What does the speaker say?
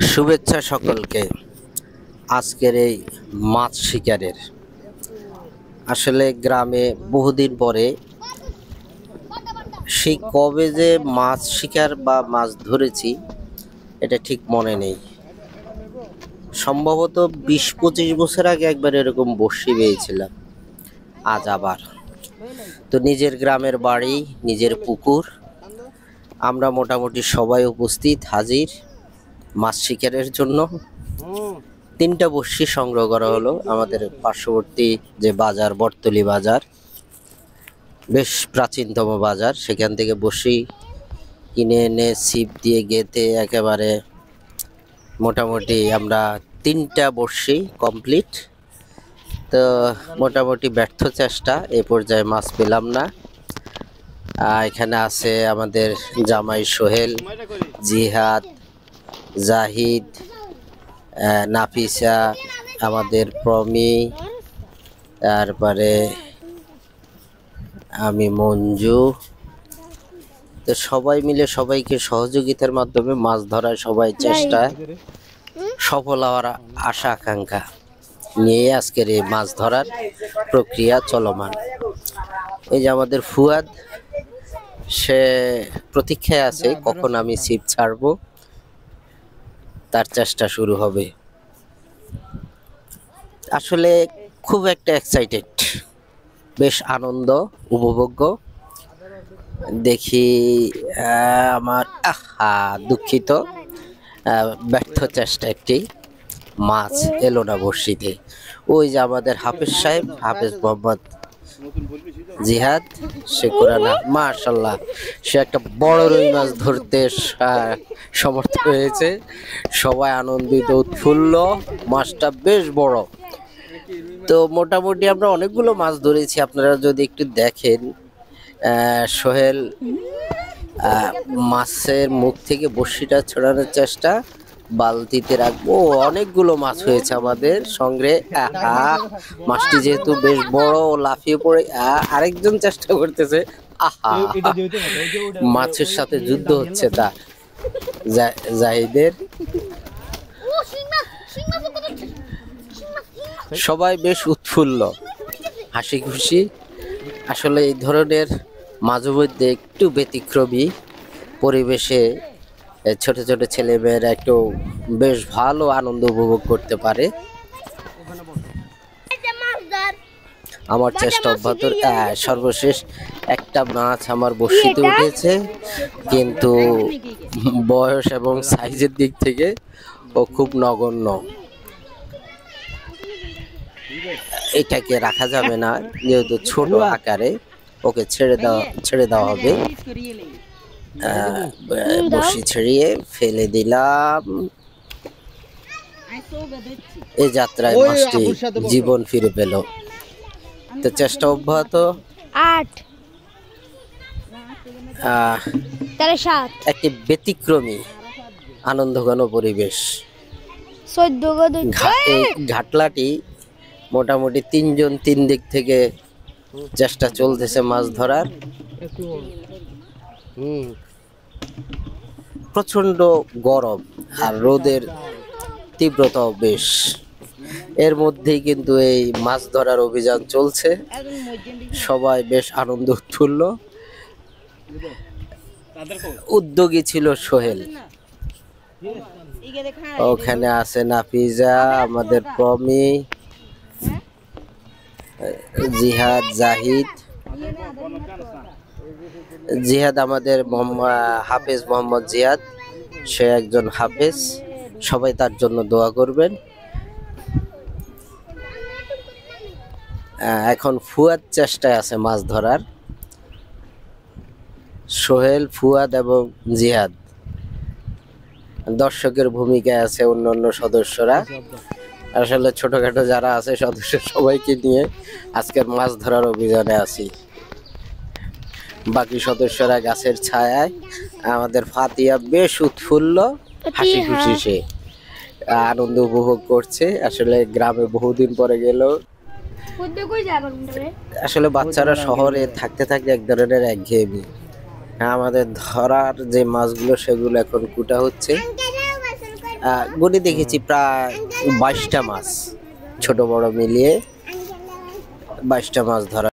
শুভেচ্ছা সকলকে। আজকের এই মাছ শিকারের আসলে গ্রামে বহুদিন পরে সেই কবে যে মাছ শিকার বা মাছ ধরেছি এটা ঠিক মনে নেই। সম্ভবত 20-25 বছর আগে একবার এরকম বড়শি বেয়েছিলাম। আজ আবার তো নিজের গ্রামের বাড়ি, নিজের পুকুর, আমরা মোটামুটি সবাই উপস্থিত হাজির মাছ শিকারের জন্য। 3টা বড়শি সংগ্রহ করা হলো। আমাদের পার্শ্ববর্তী যে বাজার, বটতলী বাজার, বেশ প্রাচীনতম বাজার, সেখান থেকে বড়শি কিনে এনে ছিপ দিয়ে গেঁথে একেবারে মোটামুটি আমরা 3টা বড়শি কমপ্লিট। তো মোটামুটি ব্যর্থ চেষ্টা, এ পর্যায়ে মাছ পেলাম না। এখানে আছে আমাদের জামাই সোহেল, জিহাদ, জাহিদ, নাফিসা, আমাদের প্রমি, তারপরে আমি মঞ্জু। তো সবাই মিলে সবাইকে সহযোগিতার মাধ্যমে মাছ ধরার সবাই চেষ্টা, সফল হওয়ার আশা আকাঙ্ক্ষা নিয়ে আজকের এই মাছ ধরার প্রক্রিয়া চলমান। এই যে আমাদের ফুয়াদ, সে প্রতীক্ষায় আছে কখন আমি ছিপ ছাড়বো, তার চেষ্টা শুরু হবে। আসলে খুব একটা এক্সাইটেড, বেশ আনন্দ উপভোগ্য। দেখি আমার দুঃখিত, ব্যর্থ চেষ্টা, একটি মাছ এলো না বড়শিতে। ওই যে আমাদের হাফেজ সাহেব, হাফেজ মোহাম্মদ জিহাদ, সে কোরআনা মাশাআল্লাহ, সে একটা বড় রুই মাছ ধরতে সমর্থ হয়েছে। সবাই আনন্দিত, উৎফুল্ল, মাছটা বেশ বড়। তো মোটামুটি আমরা অনেকগুলো মাছ ধরেছি। আপনারা যদি একটু দেখেন, সোহেল মাছের মুখ থেকে বড়শিটা ছড়ানোর চেষ্টা, বালতিতে রাখবো। অনেকগুলো মাছ হয়েছে আমাদের সংগ্রহে। মাছটি যেহেতু বেশ বড়, লাফিয়ে পড়ে আরেকজন চেষ্টা করতেছে। মাছের সাথে যুদ্ধ হচ্ছে তা জাহিদের। সবাই বেশ উৎফুল্ল, হাসি খুশি। আসলে এই ধরনের মাঝে মধ্যে একটু ব্যতিক্রমী পরিবেশে ছোট ছোট ছেলেমেয়েরা একটু বেশ ভালো আনন্দ উপভোগ করতে পারে। আমার চেষ্টা অব্যাহত। সর্বশেষ একটা মাছ আমার বড়শিতে উঠেছে, কিন্তু বয়স এবং সাইজের দিক থেকে ও খুব নগণ্য। এটাকে রাখা যাবে না, যেহেতু ছোট আকারে, ওকে ছেড়ে দেওয়া হবে। বড়শি ছেড়িয়ে ফেলে দিলাম। এই যাত্রায় মাছটি জীবন ফিরে পেল। তো চেষ্টা অব্যাহত। একটি ব্যতিক্রমী আনন্দঘন পরিবেশ। ঘাটলাটি মোটামুটি 3 জন 3 দিক থেকে চেষ্টা চলতেছে মাছ ধরার। প্রচন্ড গরম আর রোদের তীব্রতাও বেশ, এর মধ্যেই কিন্তু এই মাছ ধরার অভিযান চলছে। সবাই বেশ আনন্দ উৎফুল্ল। উদ্যোগী ছিল সোহেল, ওখানে আছে নাফিজা, আমাদের প্রমি, জিহাদ, জাহিদ। জিহাদ আমাদের হাফেজ মোহাম্মদ জিহাদ, সে একজন হাফেজ, সবাই তার জন্য দোয়া করবেন। এখন ফুয়াদ চেষ্টায় আছে মাছ ধরার। সোহেল, ফুয়াদ এবং জিহাদ। দর্শকের ভূমিকায় আছে অন্যান্য সদস্যরা। আসলে ছোটখাটো যারা আছে সদস্য, সবাইকে নিয়ে আজকের মাছ ধরার অভিযানে আছি। বাকি সদস্যরা গাছের ছায়ায়। আমাদের ফাতিয়া বেশ উৎফুল্ল, হাসি খুশি, সে আনন্দ উপভোগ করছে। আসলে গ্রামে বহুদিন পরে গেল। আসলে বাচ্চারা শহরে থাকতে থাকতে এক ধরনের একঘেয়েমি। আমাদের ধরার যে মাছগুলো সেগুলো এখন কুটা হচ্ছে। গুনে দেখেছি প্রায় 22টা মাছ, ছোট বড় মিলিয়ে 22টা মাছ ধরা।